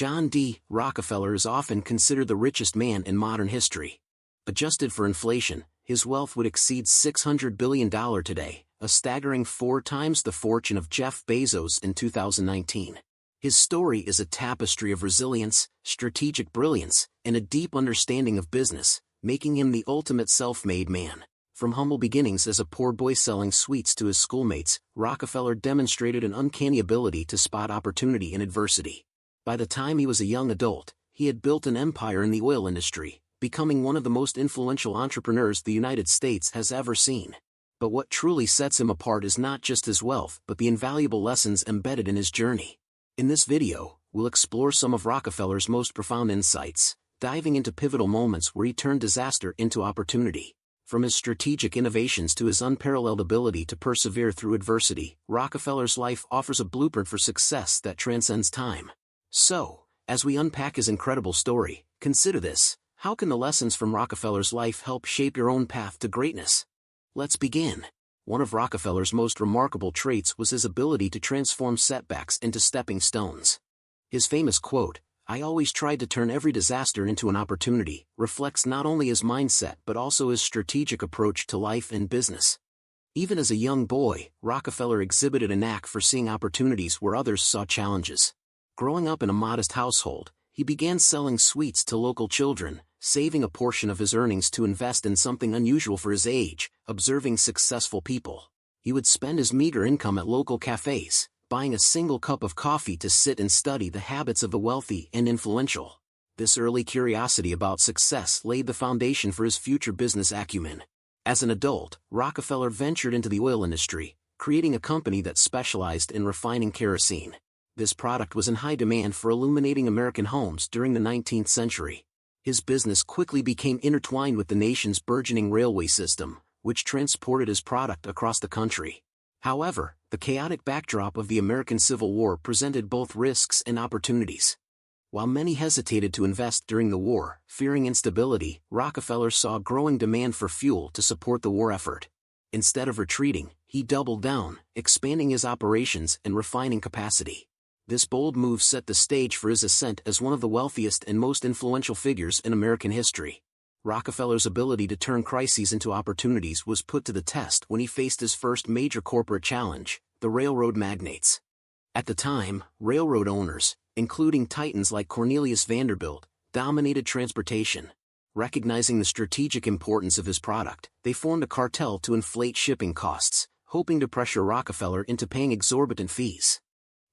John D. Rockefeller is often considered the richest man in modern history. Adjusted for inflation, his wealth would exceed $600 billion today, a staggering 4 times the fortune of Jeff Bezos in 2019. His story is a tapestry of resilience, strategic brilliance, and a deep understanding of business, making him the ultimate self-made man. From humble beginnings as a poor boy selling sweets to his schoolmates, Rockefeller demonstrated an uncanny ability to spot opportunity in adversity. By the time he was a young adult, he had built an empire in the oil industry, becoming one of the most influential entrepreneurs the United States has ever seen. But what truly sets him apart is not just his wealth but the invaluable lessons embedded in his journey. In this video, we'll explore some of Rockefeller's most profound insights, diving into pivotal moments where he turned disaster into opportunity. From his strategic innovations to his unparalleled ability to persevere through adversity, Rockefeller's life offers a blueprint for success that transcends time. So, as we unpack his incredible story, consider this: how can the lessons from Rockefeller's life help shape your own path to greatness? Let's begin. One of Rockefeller's most remarkable traits was his ability to transform setbacks into stepping stones. His famous quote, "I always tried to turn every disaster into an opportunity," reflects not only his mindset but also his strategic approach to life and business. Even as a young boy, Rockefeller exhibited a knack for seeing opportunities where others saw challenges. Growing up in a modest household, he began selling sweets to local children, saving a portion of his earnings to invest in something unusual for his age: observing successful people. He would spend his meager income at local cafes, buying a single cup of coffee to sit and study the habits of the wealthy and influential. This early curiosity about success laid the foundation for his future business acumen. As an adult, Rockefeller ventured into the oil industry, creating a company that specialized in refining kerosene. This product was in high demand for illuminating American homes during the 19th century. His business quickly became intertwined with the nation's burgeoning railway system, which transported his product across the country. However, the chaotic backdrop of the American Civil War presented both risks and opportunities. While many hesitated to invest during the war, fearing instability, Rockefeller saw growing demand for fuel to support the war effort. Instead of retreating, he doubled down, expanding his operations and refining capacity. This bold move set the stage for his ascent as one of the wealthiest and most influential figures in American history. Rockefeller's ability to turn crises into opportunities was put to the test when he faced his first major corporate challenge: the railroad magnates. At the time, railroad owners, including titans like Cornelius Vanderbilt, dominated transportation. Recognizing the strategic importance of his product, they formed a cartel to inflate shipping costs, hoping to pressure Rockefeller into paying exorbitant fees.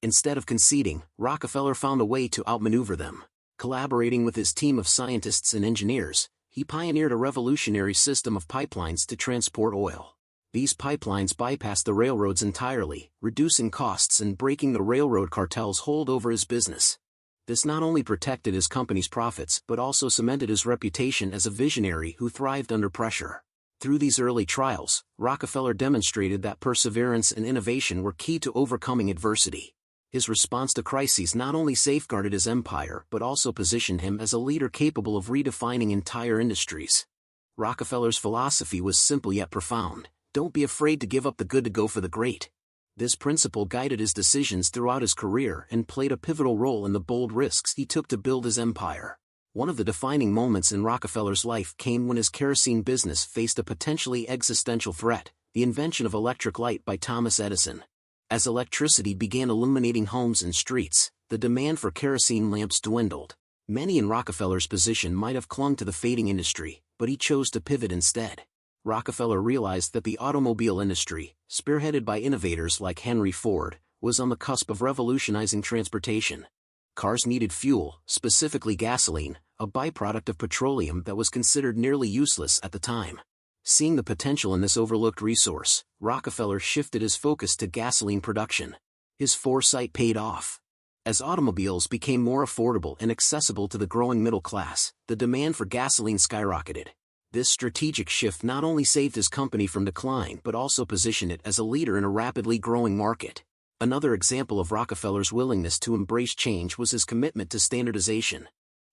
Instead of conceding, Rockefeller found a way to outmaneuver them. Collaborating with his team of scientists and engineers, he pioneered a revolutionary system of pipelines to transport oil. These pipelines bypassed the railroads entirely, reducing costs and breaking the railroad cartel's hold over his business. This not only protected his company's profits but also cemented his reputation as a visionary who thrived under pressure. Through these early trials, Rockefeller demonstrated that perseverance and innovation were key to overcoming adversity. His response to crises not only safeguarded his empire but also positioned him as a leader capable of redefining entire industries. Rockefeller's philosophy was simple yet profound: don't be afraid to give up the good to go for the great. This principle guided his decisions throughout his career and played a pivotal role in the bold risks he took to build his empire. One of the defining moments in Rockefeller's life came when his kerosene business faced a potentially existential threat: the invention of electric light by Thomas Edison. As electricity began illuminating homes and streets, the demand for kerosene lamps dwindled. Many in Rockefeller's position might have clung to the fading industry, but he chose to pivot instead. Rockefeller realized that the automobile industry, spearheaded by innovators like Henry Ford, was on the cusp of revolutionizing transportation. Cars needed fuel, specifically gasoline, a byproduct of petroleum that was considered nearly useless at the time. Seeing the potential in this overlooked resource, Rockefeller shifted his focus to gasoline production. His foresight paid off. As automobiles became more affordable and accessible to the growing middle class, the demand for gasoline skyrocketed. This strategic shift not only saved his company from decline but also positioned it as a leader in a rapidly growing market. Another example of Rockefeller's willingness to embrace change was his commitment to standardization.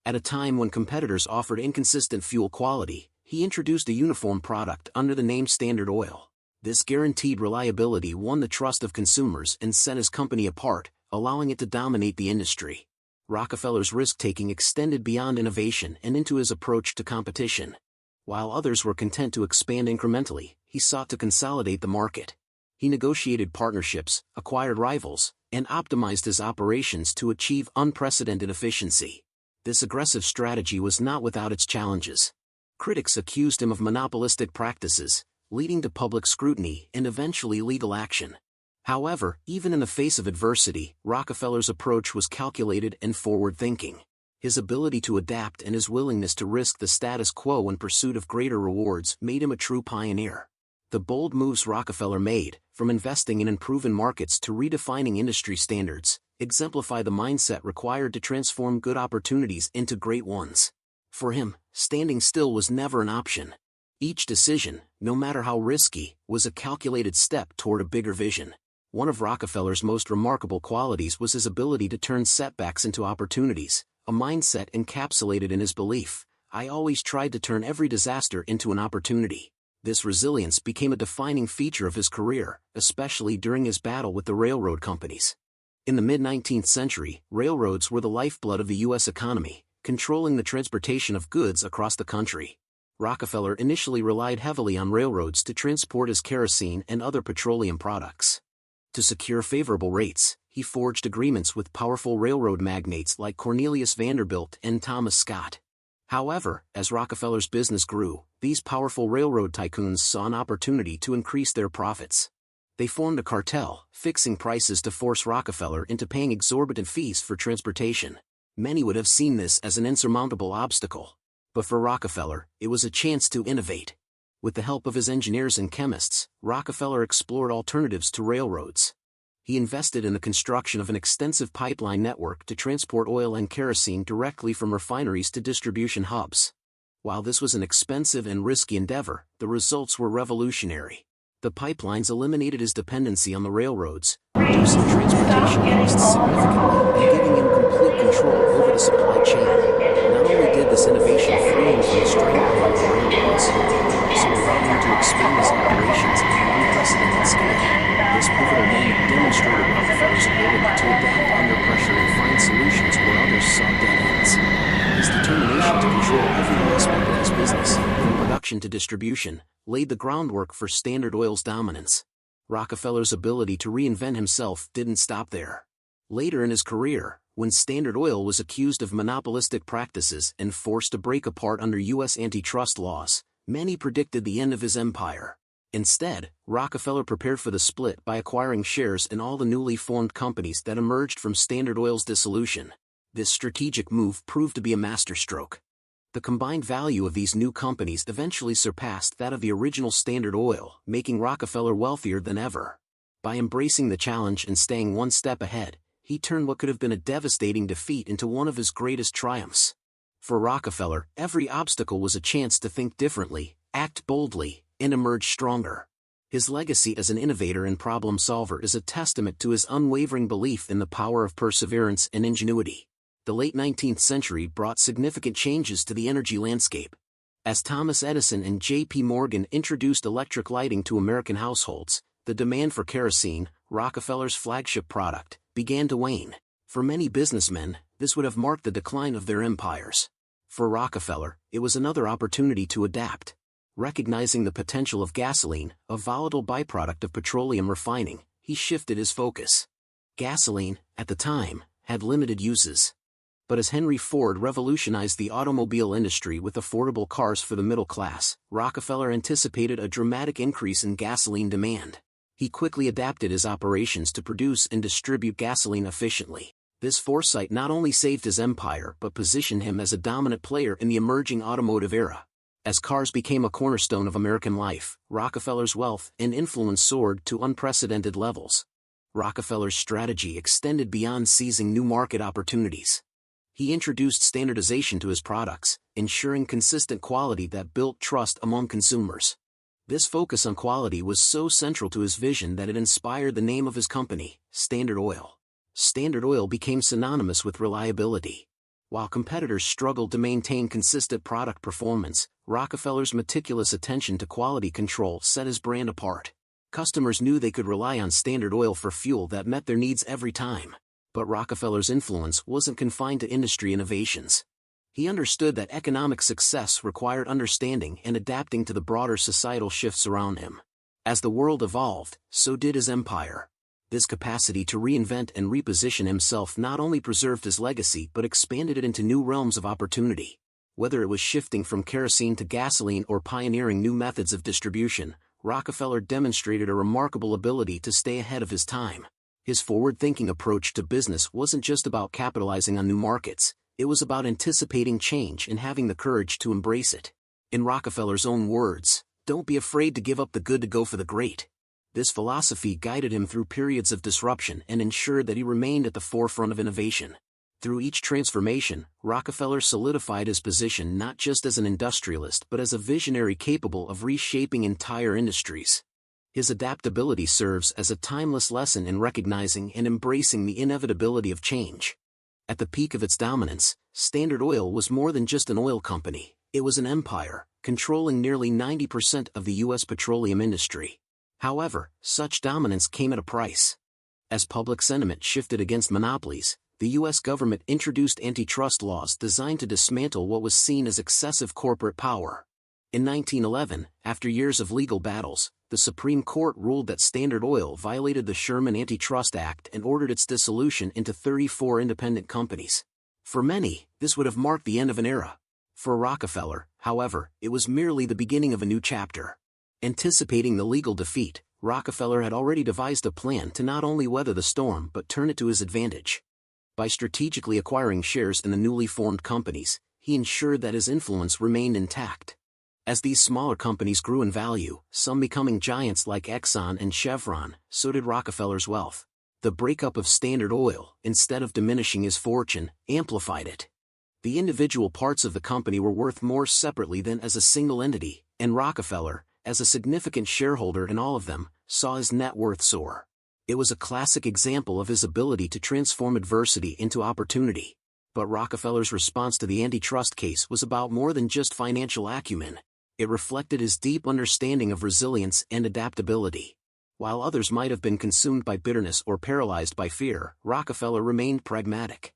At a time when competitors offered inconsistent fuel quality, he introduced a uniform product under the name Standard Oil. This guaranteed reliability won the trust of consumers and set his company apart, allowing it to dominate the industry. Rockefeller's risk-taking extended beyond innovation and into his approach to competition. While others were content to expand incrementally, he sought to consolidate the market. He negotiated partnerships, acquired rivals, and optimized his operations to achieve unprecedented efficiency. This aggressive strategy was not without its challenges. Critics accused him of monopolistic practices, leading to public scrutiny and eventually legal action. However, even in the face of adversity, Rockefeller's approach was calculated and forward-thinking. His ability to adapt and his willingness to risk the status quo in pursuit of greater rewards made him a true pioneer. The bold moves Rockefeller made, from investing in unproven markets to redefining industry standards, exemplify the mindset required to transform good opportunities into great ones. For him, standing still was never an option. Each decision, no matter how risky, was a calculated step toward a bigger vision. One of Rockefeller's most remarkable qualities was his ability to turn setbacks into opportunities, a mindset encapsulated in his belief, "I always tried to turn every disaster into an opportunity." This resilience became a defining feature of his career, especially during his battle with the railroad companies. In the mid-19th century, railroads were the lifeblood of the U.S. economy, controlling the transportation of goods across the country. Rockefeller initially relied heavily on railroads to transport his kerosene and other petroleum products. To secure favorable rates, he forged agreements with powerful railroad magnates like Cornelius Vanderbilt and Thomas Scott. However, as Rockefeller's business grew, these powerful railroad tycoons saw an opportunity to increase their profits. They formed a cartel, fixing prices to force Rockefeller into paying exorbitant fees for transportation. Many would have seen this as an insurmountable obstacle. But for Rockefeller, it was a chance to innovate. With the help of his engineers and chemists, Rockefeller explored alternatives to railroads. He invested in the construction of an extensive pipeline network to transport oil and kerosene directly from refineries to distribution hubs. While this was an expensive and risky endeavor, the results were revolutionary. The pipelines eliminated his dependency on the railroads, reducing transportation costs significantly and giving him complete control over the supply chain. Not only did this innovation free him from the stranglehold of the railroads, it also allowed him to expand his operations at an unprecedented scale. This pivotal moment demonstrated Rockefeller's ability to adapt under pressure and find solutions where others saw dead ends. His determination to control every aspect of his business, from production to distribution, laid the groundwork for Standard Oil's dominance. Rockefeller's ability to reinvent himself didn't stop there. Later in his career, when Standard Oil was accused of monopolistic practices and forced to break apart under U.S. antitrust laws, many predicted the end of his empire. Instead, Rockefeller prepared for the split by acquiring shares in all the newly formed companies that emerged from Standard Oil's dissolution. This strategic move proved to be a masterstroke. The combined value of these new companies eventually surpassed that of the original Standard Oil, making Rockefeller wealthier than ever. By embracing the challenge and staying one step ahead, he turned what could have been a devastating defeat into one of his greatest triumphs. For Rockefeller, every obstacle was a chance to think differently, act boldly, and emerge stronger. His legacy as an innovator and problem solver is a testament to his unwavering belief in the power of perseverance and ingenuity. The late 19th century brought significant changes to the energy landscape. As Thomas Edison and J.P. Morgan introduced electric lighting to American households, the demand for kerosene, Rockefeller's flagship product, began to wane. For many businessmen, this would have marked the decline of their empires. For Rockefeller, it was another opportunity to adapt. Recognizing the potential of gasoline, a volatile byproduct of petroleum refining, he shifted his focus. Gasoline, at the time, had limited uses. But as Henry Ford revolutionized the automobile industry with affordable cars for the middle class, Rockefeller anticipated a dramatic increase in gasoline demand. He quickly adapted his operations to produce and distribute gasoline efficiently. This foresight not only saved his empire but positioned him as a dominant player in the emerging automotive era. As cars became a cornerstone of American life, Rockefeller's wealth and influence soared to unprecedented levels. Rockefeller's strategy extended beyond seizing new market opportunities. He introduced standardization to his products, ensuring consistent quality that built trust among consumers. This focus on quality was so central to his vision that it inspired the name of his company, Standard Oil. Standard Oil became synonymous with reliability. While competitors struggled to maintain consistent product performance, Rockefeller's meticulous attention to quality control set his brand apart. Customers knew they could rely on Standard Oil for fuel that met their needs every time. But Rockefeller's influence wasn't confined to industry innovations. He understood that economic success required understanding and adapting to the broader societal shifts around him. As the world evolved, so did his empire. This capacity to reinvent and reposition himself not only preserved his legacy but expanded it into new realms of opportunity. Whether it was shifting from kerosene to gasoline or pioneering new methods of distribution, Rockefeller demonstrated a remarkable ability to stay ahead of his time. His forward-thinking approach to business wasn't just about capitalizing on new markets, it was about anticipating change and having the courage to embrace it. In Rockefeller's own words, "Don't be afraid to give up the good to go for the great." This philosophy guided him through periods of disruption and ensured that he remained at the forefront of innovation. Through each transformation, Rockefeller solidified his position not just as an industrialist but as a visionary capable of reshaping entire industries. His adaptability serves as a timeless lesson in recognizing and embracing the inevitability of change. At the peak of its dominance, Standard Oil was more than just an oil company, it was an empire, controlling nearly 90% of the U.S. petroleum industry. However, such dominance came at a price. As public sentiment shifted against monopolies, the U.S. government introduced antitrust laws designed to dismantle what was seen as excessive corporate power. In 1911, after years of legal battles, the Supreme Court ruled that Standard Oil violated the Sherman Antitrust Act and ordered its dissolution into 34 independent companies. For many, this would have marked the end of an era. For Rockefeller, however, it was merely the beginning of a new chapter. Anticipating the legal defeat, Rockefeller had already devised a plan to not only weather the storm but turn it to his advantage. By strategically acquiring shares in the newly formed companies, he ensured that his influence remained intact. As these smaller companies grew in value, some becoming giants like Exxon and Chevron, so did Rockefeller's wealth. The breakup of Standard Oil, instead of diminishing his fortune, amplified it. The individual parts of the company were worth more separately than as a single entity, and Rockefeller, as a significant shareholder in all of them, saw his net worth soar. It was a classic example of his ability to transform adversity into opportunity. But Rockefeller's response to the antitrust case was about more than just financial acumen. It reflected his deep understanding of resilience and adaptability. While others might have been consumed by bitterness or paralyzed by fear, Rockefeller remained pragmatic.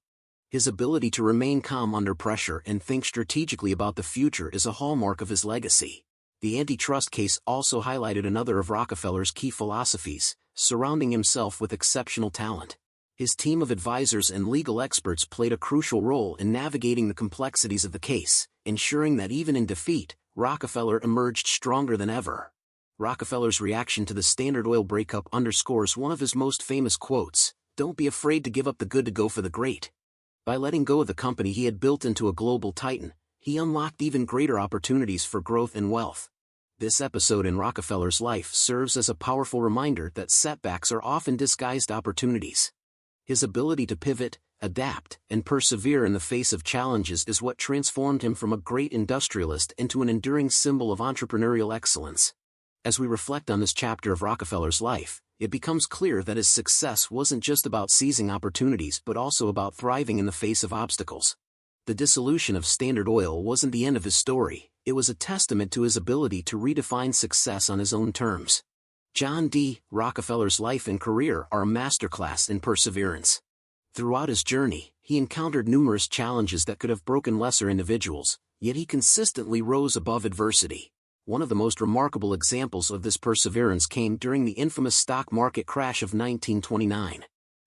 His ability to remain calm under pressure and think strategically about the future is a hallmark of his legacy. The antitrust case also highlighted another of Rockefeller's key philosophies: surrounding himself with exceptional talent. His team of advisors and legal experts played a crucial role in navigating the complexities of the case, ensuring that even in defeat, Rockefeller emerged stronger than ever. Rockefeller's reaction to the Standard Oil breakup underscores one of his most famous quotes: "Don't be afraid to give up the good to go for the great." By letting go of the company he had built into a global titan, he unlocked even greater opportunities for growth and wealth. This episode in Rockefeller's life serves as a powerful reminder that setbacks are often disguised opportunities. His ability to pivot, adapt, and persevere in the face of challenges is what transformed him from a great industrialist into an enduring symbol of entrepreneurial excellence. As we reflect on this chapter of Rockefeller's life, it becomes clear that his success wasn't just about seizing opportunities but also about thriving in the face of obstacles. The dissolution of Standard Oil wasn't the end of his story, it was a testament to his ability to redefine success on his own terms. John D. Rockefeller's life and career are a masterclass in perseverance. Throughout his journey, he encountered numerous challenges that could have broken lesser individuals, yet he consistently rose above adversity. One of the most remarkable examples of this perseverance came during the infamous stock market crash of 1929.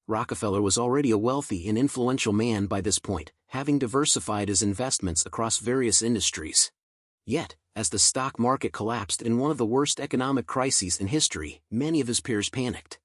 Rockefeller was already a wealthy and influential man by this point, having diversified his investments across various industries. Yet, as the stock market collapsed in one of the worst economic crises in history, many of his peers panicked.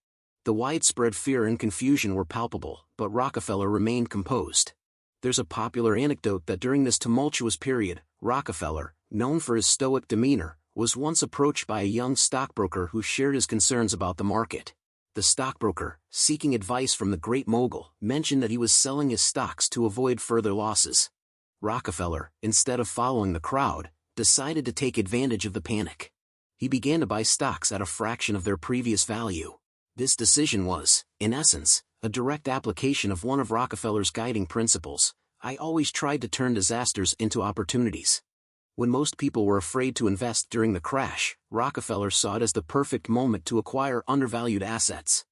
The widespread fear and confusion were palpable, but Rockefeller remained composed. There's a popular anecdote that during this tumultuous period, Rockefeller, known for his stoic demeanor, was once approached by a young stockbroker who shared his concerns about the market. The stockbroker, seeking advice from the great mogul, mentioned that he was selling his stocks to avoid further losses. Rockefeller, instead of following the crowd, decided to take advantage of the panic. He began to buy stocks at a fraction of their previous value. This decision was, in essence, a direct application of one of Rockefeller's guiding principles: "I always tried to turn disasters into opportunities." When most people were afraid to invest during the crash, Rockefeller saw it as the perfect moment to acquire undervalued assets.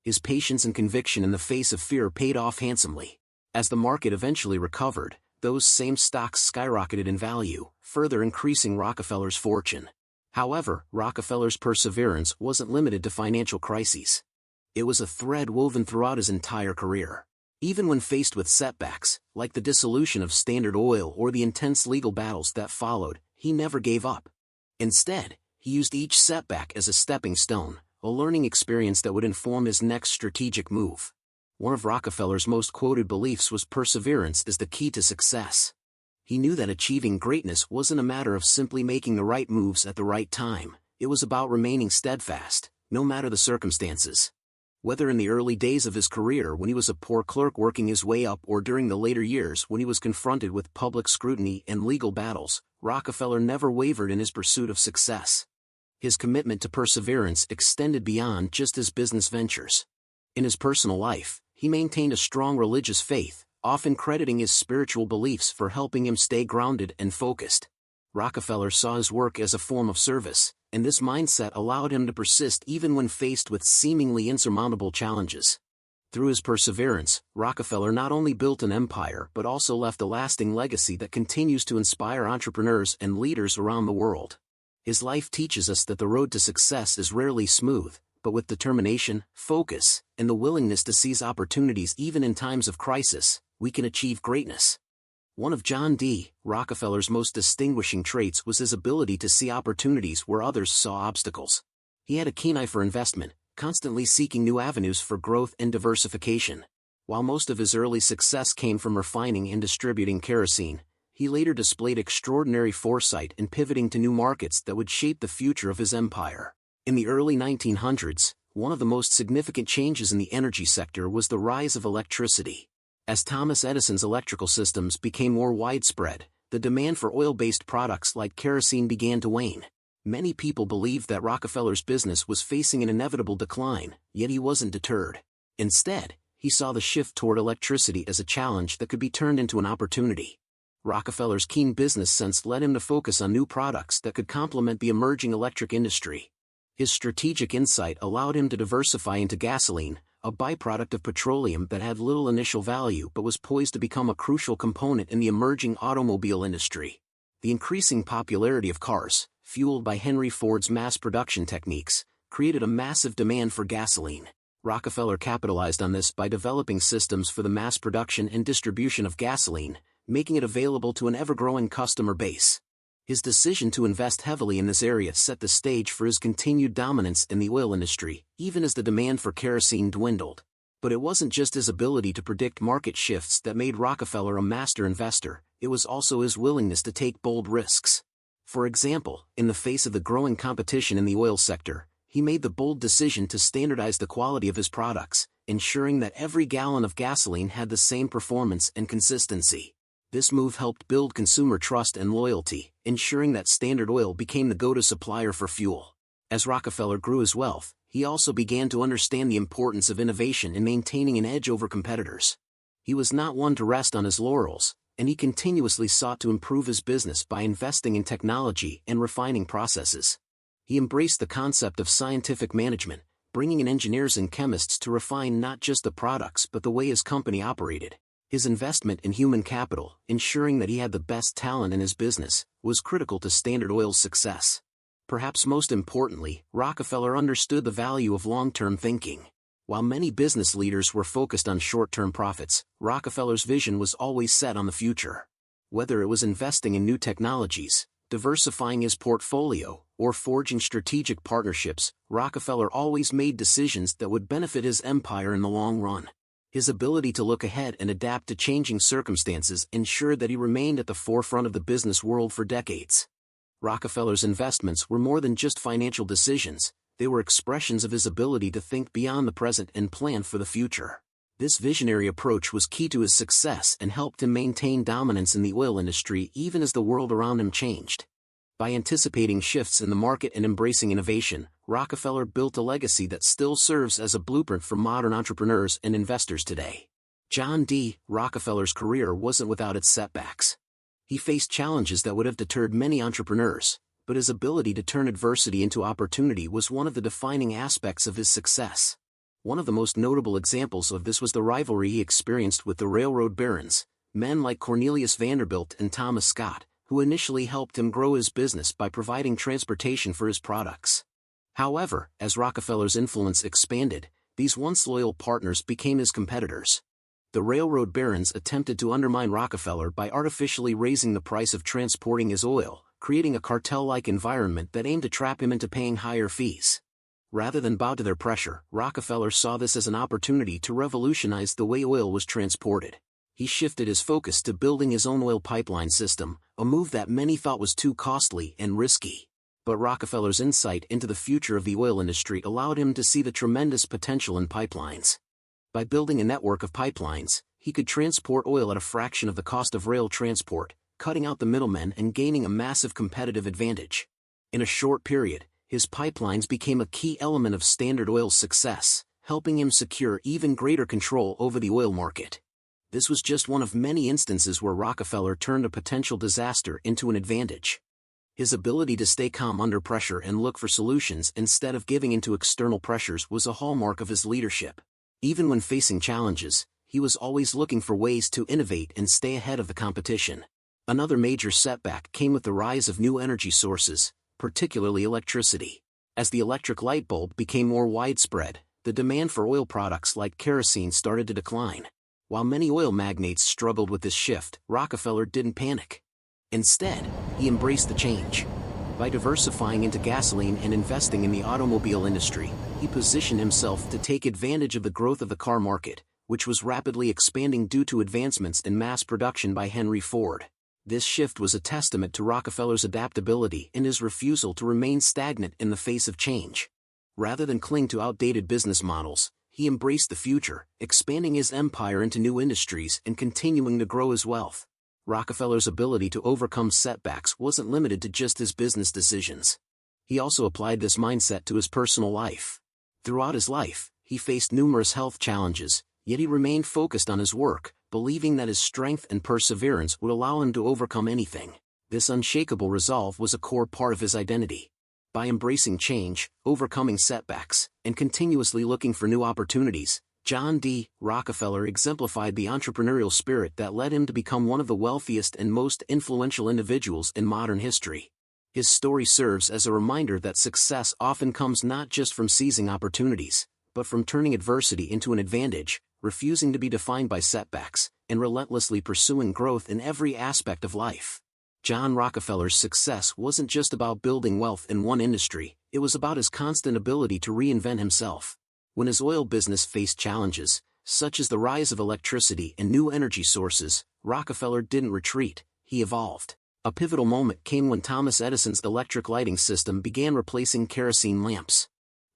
His patience and conviction in the face of fear paid off handsomely. As the market eventually recovered, those same stocks skyrocketed in value, further increasing Rockefeller's fortune. However, Rockefeller's perseverance wasn't limited to financial crises. It was a thread woven throughout his entire career. Even when faced with setbacks, like the dissolution of Standard Oil or the intense legal battles that followed, he never gave up. Instead, he used each setback as a stepping stone, a learning experience that would inform his next strategic move. One of Rockefeller's most quoted beliefs was perseverance is the key to success. He knew that achieving greatness wasn't a matter of simply making the right moves at the right time, it was about remaining steadfast, no matter the circumstances. Whether in the early days of his career when he was a poor clerk working his way up or during the later years when he was confronted with public scrutiny and legal battles, Rockefeller never wavered in his pursuit of success. His commitment to perseverance extended beyond just his business ventures. In his personal life, he maintained a strong religious faith, often crediting his spiritual beliefs for helping him stay grounded and focused. Rockefeller saw his work as a form of service, and this mindset allowed him to persist even when faced with seemingly insurmountable challenges. Through his perseverance, Rockefeller not only built an empire but also left a lasting legacy that continues to inspire entrepreneurs and leaders around the world. His life teaches us that the road to success is rarely smooth, but with determination, focus, and the willingness to seize opportunities even in times of crisis, we can achieve greatness. One of John D. Rockefeller's most distinguishing traits was his ability to see opportunities where others saw obstacles. He had a keen eye for investment, constantly seeking new avenues for growth and diversification. While most of his early success came from refining and distributing kerosene, he later displayed extraordinary foresight in pivoting to new markets that would shape the future of his empire. In the early 1900s, one of the most significant changes in the energy sector was the rise of electricity. As Thomas Edison's electrical systems became more widespread, the demand for oil-based products like kerosene began to wane. Many people believed that Rockefeller's business was facing an inevitable decline, yet he wasn't deterred. Instead, he saw the shift toward electricity as a challenge that could be turned into an opportunity. Rockefeller's keen business sense led him to focus on new products that could complement the emerging electric industry. His strategic insight allowed him to diversify into gasoline, a byproduct of petroleum that had little initial value but was poised to become a crucial component in the emerging automobile industry. The increasing popularity of cars, fueled by Henry Ford's mass production techniques, created a massive demand for gasoline. Rockefeller capitalized on this by developing systems for the mass production and distribution of gasoline, making it available to an ever-growing customer base. His decision to invest heavily in this area set the stage for his continued dominance in the oil industry, even as the demand for kerosene dwindled. But it wasn't just his ability to predict market shifts that made Rockefeller a master investor, it was also his willingness to take bold risks. For example, in the face of the growing competition in the oil sector, he made the bold decision to standardize the quality of his products, ensuring that every gallon of gasoline had the same performance and consistency. This move helped build consumer trust and loyalty, ensuring that Standard Oil became the go-to supplier for fuel. As Rockefeller grew his wealth, he also began to understand the importance of innovation in maintaining an edge over competitors. He was not one to rest on his laurels, and he continuously sought to improve his business by investing in technology and refining processes. He embraced the concept of scientific management, bringing in engineers and chemists to refine not just the products but the way his company operated. His investment in human capital, ensuring that he had the best talent in his business, was critical to Standard Oil's success. Perhaps most importantly, Rockefeller understood the value of long-term thinking. While many business leaders were focused on short-term profits, Rockefeller's vision was always set on the future. Whether it was investing in new technologies, diversifying his portfolio, or forging strategic partnerships, Rockefeller always made decisions that would benefit his empire in the long run. His ability to look ahead and adapt to changing circumstances ensured that he remained at the forefront of the business world for decades. Rockefeller's investments were more than just financial decisions, they were expressions of his ability to think beyond the present and plan for the future. This visionary approach was key to his success and helped him maintain dominance in the oil industry even as the world around him changed. By anticipating shifts in the market and embracing innovation, Rockefeller built a legacy that still serves as a blueprint for modern entrepreneurs and investors today. John D. Rockefeller's career wasn't without its setbacks. He faced challenges that would have deterred many entrepreneurs, but his ability to turn adversity into opportunity was one of the defining aspects of his success. One of the most notable examples of this was the rivalry he experienced with the railroad barons, men like Cornelius Vanderbilt and Thomas Scott, who initially helped him grow his business by providing transportation for his products. However, as Rockefeller's influence expanded, these once loyal partners became his competitors. The railroad barons attempted to undermine Rockefeller by artificially raising the price of transporting his oil, creating a cartel-like environment that aimed to trap him into paying higher fees. Rather than bow to their pressure, Rockefeller saw this as an opportunity to revolutionize the way oil was transported. He shifted his focus to building his own oil pipeline system, a move that many thought was too costly and risky. But Rockefeller's insight into the future of the oil industry allowed him to see the tremendous potential in pipelines. By building a network of pipelines, he could transport oil at a fraction of the cost of rail transport, cutting out the middlemen and gaining a massive competitive advantage. In a short period, his pipelines became a key element of Standard Oil's success, helping him secure even greater control over the oil market. This was just one of many instances where Rockefeller turned a potential disaster into an advantage. His ability to stay calm under pressure and look for solutions instead of giving into external pressures was a hallmark of his leadership. Even when facing challenges, he was always looking for ways to innovate and stay ahead of the competition. Another major setback came with the rise of new energy sources, particularly electricity. As the electric light bulb became more widespread, the demand for oil products like kerosene started to decline. While many oil magnates struggled with this shift, Rockefeller didn't panic. Instead, he embraced the change. By diversifying into gasoline and investing in the automobile industry, he positioned himself to take advantage of the growth of the car market, which was rapidly expanding due to advancements in mass production by Henry Ford. This shift was a testament to Rockefeller's adaptability and his refusal to remain stagnant in the face of change. Rather than cling to outdated business models, he embraced the future, expanding his empire into new industries and continuing to grow his wealth. Rockefeller's ability to overcome setbacks wasn't limited to just his business decisions. He also applied this mindset to his personal life. Throughout his life, he faced numerous health challenges, yet he remained focused on his work, believing that his strength and perseverance would allow him to overcome anything. This unshakable resolve was a core part of his identity. By embracing change, overcoming setbacks, and continuously looking for new opportunities, John D. Rockefeller exemplified the entrepreneurial spirit that led him to become one of the wealthiest and most influential individuals in modern history. His story serves as a reminder that success often comes not just from seizing opportunities, but from turning adversity into an advantage, refusing to be defined by setbacks, and relentlessly pursuing growth in every aspect of life. John Rockefeller's success wasn't just about building wealth in one industry, it was about his constant ability to reinvent himself. When his oil business faced challenges, such as the rise of electricity and new energy sources, Rockefeller didn't retreat, he evolved. A pivotal moment came when Thomas Edison's electric lighting system began replacing kerosene lamps.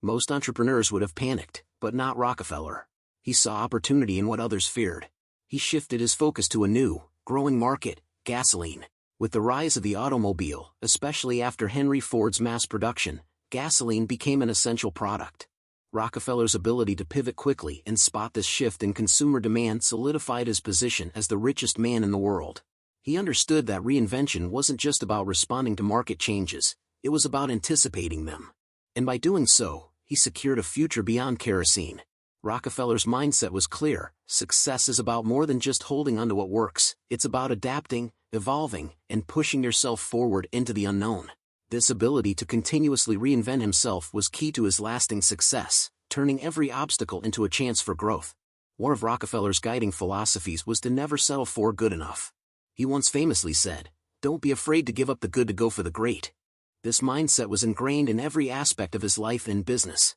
Most entrepreneurs would have panicked, but not Rockefeller. He saw opportunity in what others feared. He shifted his focus to a new, growing market, gasoline. With the rise of the automobile, especially after Henry Ford's mass production, gasoline became an essential product. Rockefeller's ability to pivot quickly and spot this shift in consumer demand solidified his position as the richest man in the world. He understood that reinvention wasn't just about responding to market changes, it was about anticipating them. And by doing so, he secured a future beyond kerosene. Rockefeller's mindset was clear: success is about more than just holding onto what works, it's about adapting, evolving, and pushing yourself forward into the unknown. This ability to continuously reinvent himself was key to his lasting success, turning every obstacle into a chance for growth. One of Rockefeller's guiding philosophies was to never settle for good enough. He once famously said, "Don't be afraid to give up the good to go for the great." This mindset was ingrained in every aspect of his life and business.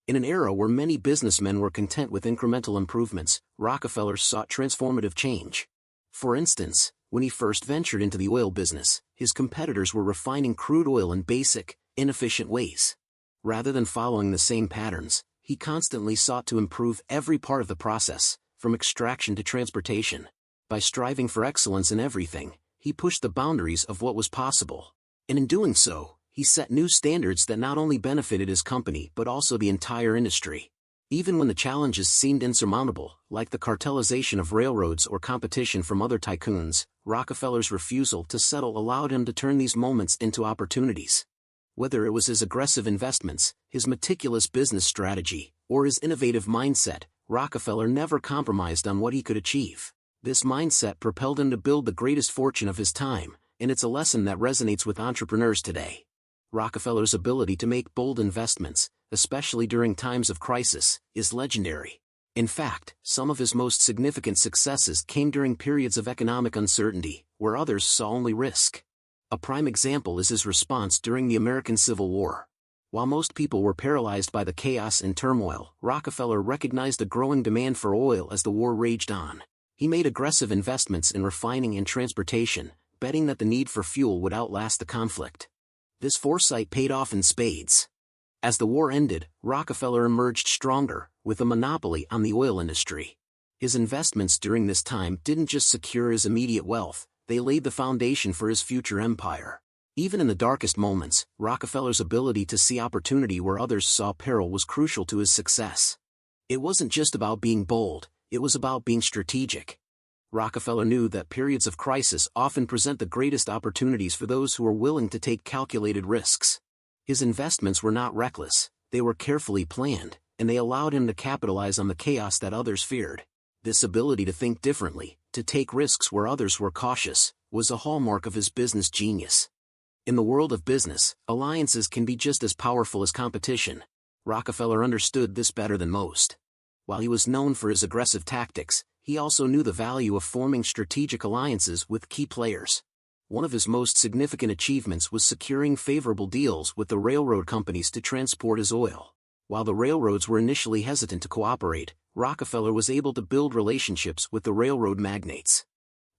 In an era where many businessmen were content with incremental improvements, Rockefeller sought transformative change. For instance, when he first ventured into the oil business, his competitors were refining crude oil in basic, inefficient ways. Rather than following the same patterns, he constantly sought to improve every part of the process, from extraction to transportation. By striving for excellence in everything, he pushed the boundaries of what was possible. And in doing so, he set new standards that not only benefited his company but also the entire industry. Even when the challenges seemed insurmountable, like the cartelization of railroads or competition from other tycoons, Rockefeller's refusal to settle allowed him to turn these moments into opportunities. Whether it was his aggressive investments, his meticulous business strategy, or his innovative mindset, Rockefeller never compromised on what he could achieve. This mindset propelled him to build the greatest fortune of his time, and it's a lesson that resonates with entrepreneurs today. Rockefeller's ability to make bold investments, especially during times of crisis, is legendary. In fact, some of his most significant successes came during periods of economic uncertainty, where others saw only risk. A prime example is his response during the American Civil War. While most people were paralyzed by the chaos and turmoil, Rockefeller recognized a growing demand for oil as the war raged on. He made aggressive investments in refining and transportation, betting that the need for fuel would outlast the conflict. This foresight paid off in spades. As the war ended, Rockefeller emerged stronger, with a monopoly on the oil industry. His investments during this time didn't just secure his immediate wealth, they laid the foundation for his future empire. Even in the darkest moments, Rockefeller's ability to see opportunity where others saw peril was crucial to his success. It wasn't just about being bold, it was about being strategic. Rockefeller knew that periods of crisis often present the greatest opportunities for those who are willing to take calculated risks. His investments were not reckless, they were carefully planned, and they allowed him to capitalize on the chaos that others feared. This ability to think differently, to take risks where others were cautious, was a hallmark of his business genius. In the world of business, alliances can be just as powerful as competition. Rockefeller understood this better than most. While he was known for his aggressive tactics, he also knew the value of forming strategic alliances with key players. One of his most significant achievements was securing favorable deals with the railroad companies to transport his oil. While the railroads were initially hesitant to cooperate, Rockefeller was able to build relationships with the railroad magnates.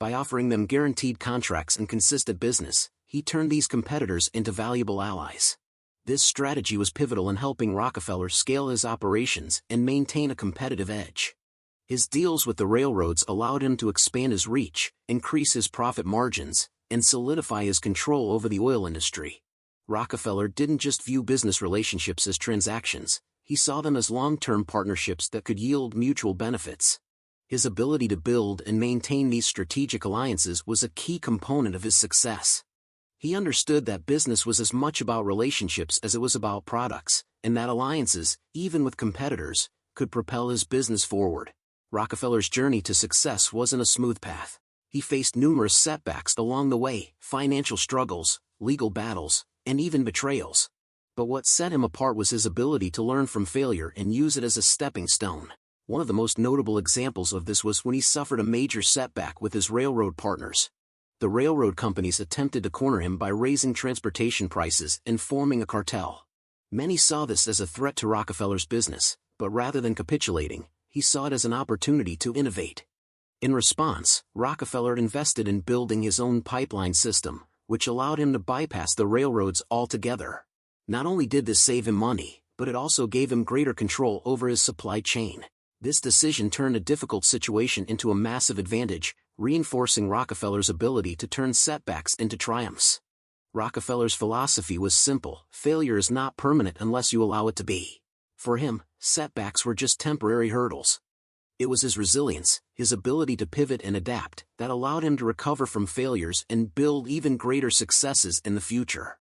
By offering them guaranteed contracts and consistent business, he turned these competitors into valuable allies. This strategy was pivotal in helping Rockefeller scale his operations and maintain a competitive edge. His deals with the railroads allowed him to expand his reach, increase his profit margins, and solidify his control over the oil industry. Rockefeller didn't just view business relationships as transactions, he saw them as long-term partnerships that could yield mutual benefits. His ability to build and maintain these strategic alliances was a key component of his success. He understood that business was as much about relationships as it was about products, and that alliances, even with competitors, could propel his business forward. Rockefeller's journey to success wasn't a smooth path. He faced numerous setbacks along the way, financial struggles, legal battles, and even betrayals. But what set him apart was his ability to learn from failure and use it as a stepping stone. One of the most notable examples of this was when he suffered a major setback with his railroad partners. The railroad companies attempted to corner him by raising transportation prices and forming a cartel. Many saw this as a threat to Rockefeller's business, but rather than capitulating, he saw it as an opportunity to innovate. In response, Rockefeller invested in building his own pipeline system, which allowed him to bypass the railroads altogether. Not only did this save him money, but it also gave him greater control over his supply chain. This decision turned a difficult situation into a massive advantage, reinforcing Rockefeller's ability to turn setbacks into triumphs. Rockefeller's philosophy was simple: failure is not permanent unless you allow it to be. For him, setbacks were just temporary hurdles. It was his resilience, his ability to pivot and adapt, that allowed him to recover from failures and build even greater successes in the future.